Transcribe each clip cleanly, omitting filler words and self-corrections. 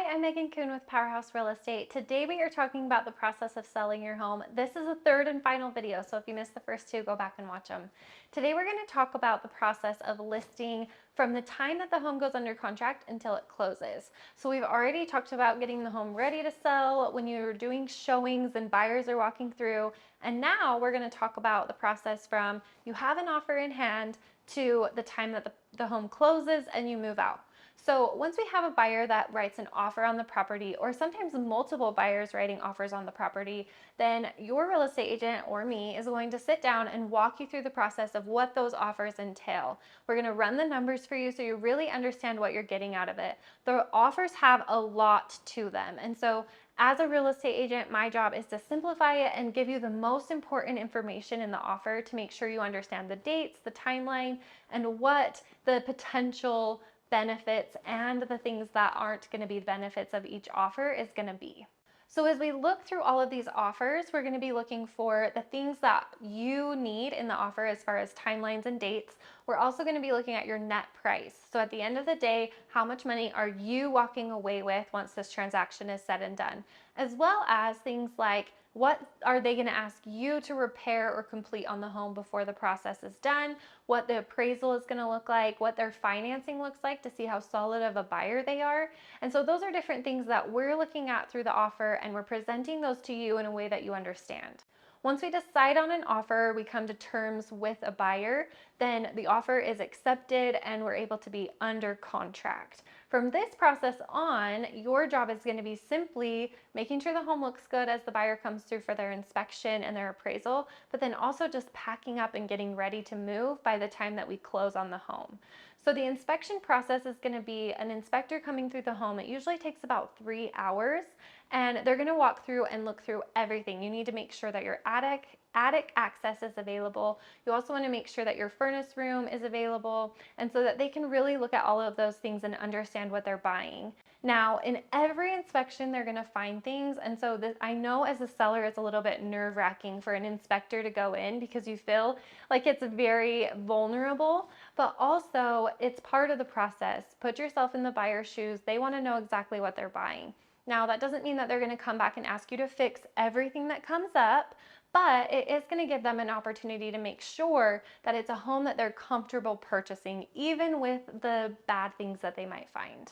Hi, I'm Megan Kuhn with Powerhouse Real Estate. Today we are talking about the process of selling your home. This is the third and final video, so if you missed the first two, go back and watch them. Today we're going to talk about the process of listing from the time that the home goes under contract until it closes. So we've already talked about getting the home ready to sell, when you're doing showings and buyers are walking through, and now we're going to talk about the process from you have an offer in hand to the time that the home closes and you move out. So once we have a buyer that writes an offer on the property, or sometimes multiple buyers writing offers on the property, then your real estate agent or me is going to sit down and walk you through the process of what those offers entail. We're going to run the numbers for you so you really understand what you're getting out of it. The offers have a lot to them. And so as a real estate agent, my job is to simplify it and give you the most important information in the offer to make sure you understand the dates, the timeline, and what the potential benefits and the things that aren't going to be the benefits of each offer is going to be. So as we look through all of these offers, we're going to be looking for the things that you need in the offer as far as timelines and dates. We're also going to be looking at your net price. So at the end of the day, how much money are you walking away with once this transaction is said and done? As well as things like what are they going to ask you to repair or complete on the home before the process is done, what the appraisal is going to look like, what their financing looks like to see how solid of a buyer they are. And so those are different things that we're looking at through the offer, and we're presenting those to you in a way that you understand. Once we decide on an offer, we come to terms with a buyer, then the offer is accepted and we're able to be under contract. From this process on, your job is going to be simply making sure the home looks good as the buyer comes through for their inspection and their appraisal, but then also just packing up and getting ready to move by the time that we close on the home. So the inspection process is going to be an inspector coming through the home. It usually takes about 3 hours, and they're going to walk through and look through everything. You need to make sure that your attic access is available. You also want to make sure that your furnace room is available, and so that they can really look at all of those things and understand what they're buying. Now, in every inspection, they're going to find things, and so I know as a seller, it's a little bit nerve-wracking for an inspector to go in because you feel like it's very vulnerable, but also it's part of the process. Put yourself in the buyer's shoes. They want to know exactly what they're buying. Now, that doesn't mean that they're going to come back and ask you to fix everything that comes up, but it is going to give them an opportunity to make sure that it's a home that they're comfortable purchasing, even with the bad things that they might find.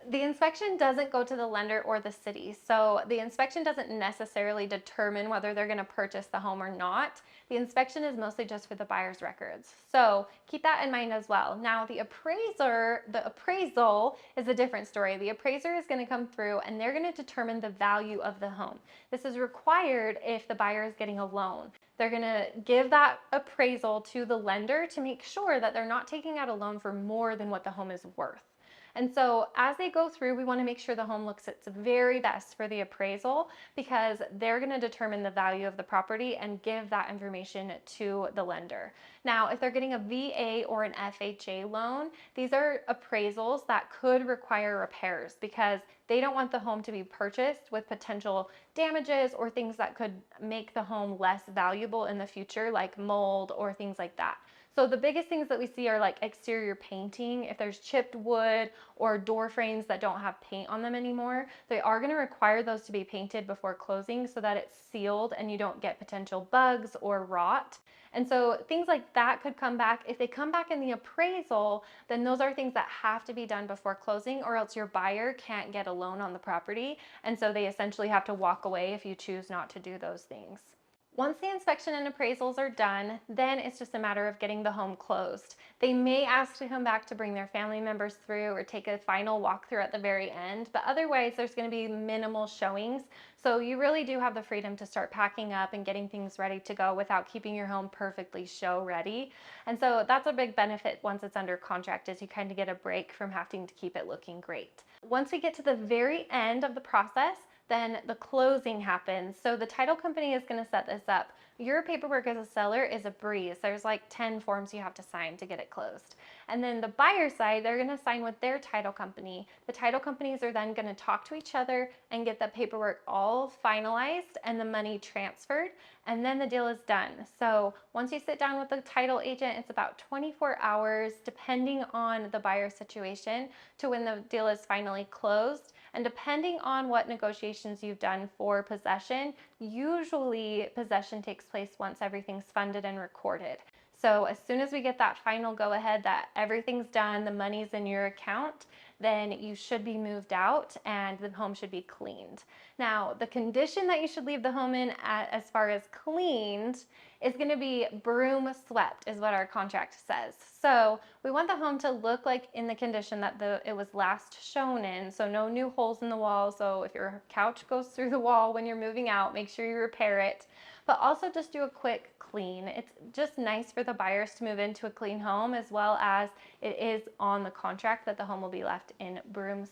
The inspection doesn't go to the lender or the city, so the inspection doesn't necessarily determine whether they're going to purchase the home or not. The inspection is mostly just for the buyer's records, so keep that in mind as well. Now, the appraisal is a different story. The appraiser is going to come through and they're going to determine the value of the home. This is required if the buyer is getting a loan. They're going to give that appraisal to the lender to make sure that they're not taking out a loan for more than what the home is worth. And so as they go through, we want to make sure the home looks its very best for the appraisal, because they're going to determine the value of the property and give that information to the lender. Now, if they're getting a VA or an FHA loan, these are appraisals that could require repairs because they don't want the home to be purchased with potential damages or things that could make the home less valuable in the future, like mold or things like that. So the biggest things that we see are like exterior painting. If there's chipped wood or door frames that don't have paint on them anymore, they are going to require those to be painted before closing so that it's sealed and you don't get potential bugs or rot. And so things like that could come back. If they come back in the appraisal, then those are things that have to be done before closing, or else your buyer can't get a loan on the property. And so they essentially have to walk away if you choose not to do those things. Once the inspection and appraisals are done, then it's just a matter of getting the home closed. They may ask to come back to bring their family members through or take a final walkthrough at the very end, but otherwise there's going to be minimal showings. So you really do have the freedom to start packing up and getting things ready to go without keeping your home perfectly show ready. And so that's a big benefit once it's under contract, is you kind of get a break from having to keep it looking great. Once we get to the very end of the process, then the closing happens. So the title company is going to set this up. Your paperwork as a seller is a breeze. There's like 10 forms you have to sign to get it closed. And then the buyer side, they're going to sign with their title company. The title companies are then going to talk to each other and get the paperwork all finalized and the money transferred, and then the deal is done. So once you sit down with the title agent, it's about 24 hours, depending on the buyer situation, to when the deal is finally closed. And depending on what negotiations you've done for possession, usually possession takes place once everything's funded and recorded. So as soon as we get that final go ahead that everything's done, the money's in your account, then you should be moved out and the home should be cleaned. Now, the condition that you should leave the home in as far as cleaned is going to be broom swept, is what our contract says. So we want the home to look like in the condition that it was last shown in. So no new holes in the wall. So if your couch goes through the wall when you're moving out, make sure you repair it. But also just do a quick clean. It's just nice for the buyers to move into a clean home, as well as it is on the contract that the home will be left in broom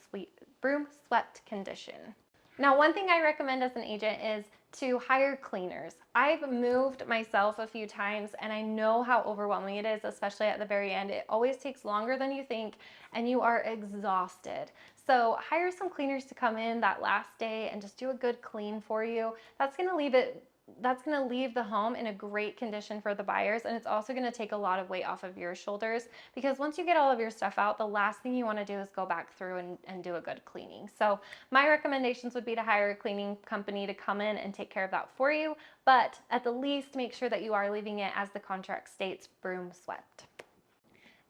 swept condition. Now, one thing I recommend as an agent is to hire cleaners. I've moved myself a few times and I know how overwhelming it is, especially at the very end. It always takes longer than you think and you are exhausted. So hire some cleaners to come in that last day and just do a good clean for you. That's going to leave the home in a great condition for the buyers, and it's also going to take a lot of weight off of your shoulders, because once you get all of your stuff out, the last thing you want to do is go back through and do a good cleaning. So my recommendations would be to hire a cleaning company to come in and take care of that for you, but at the least make sure that you are leaving it as the contract states, broom swept.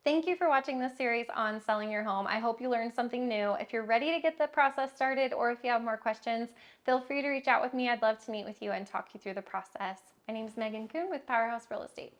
Thank you for watching this series on selling your home. I hope you learned something new. If you're ready to get the process started, or if you have more questions, feel free to reach out with me. I'd love to meet with you and talk you through the process. My name is Megan Kuhn with Powerhouse Real Estate.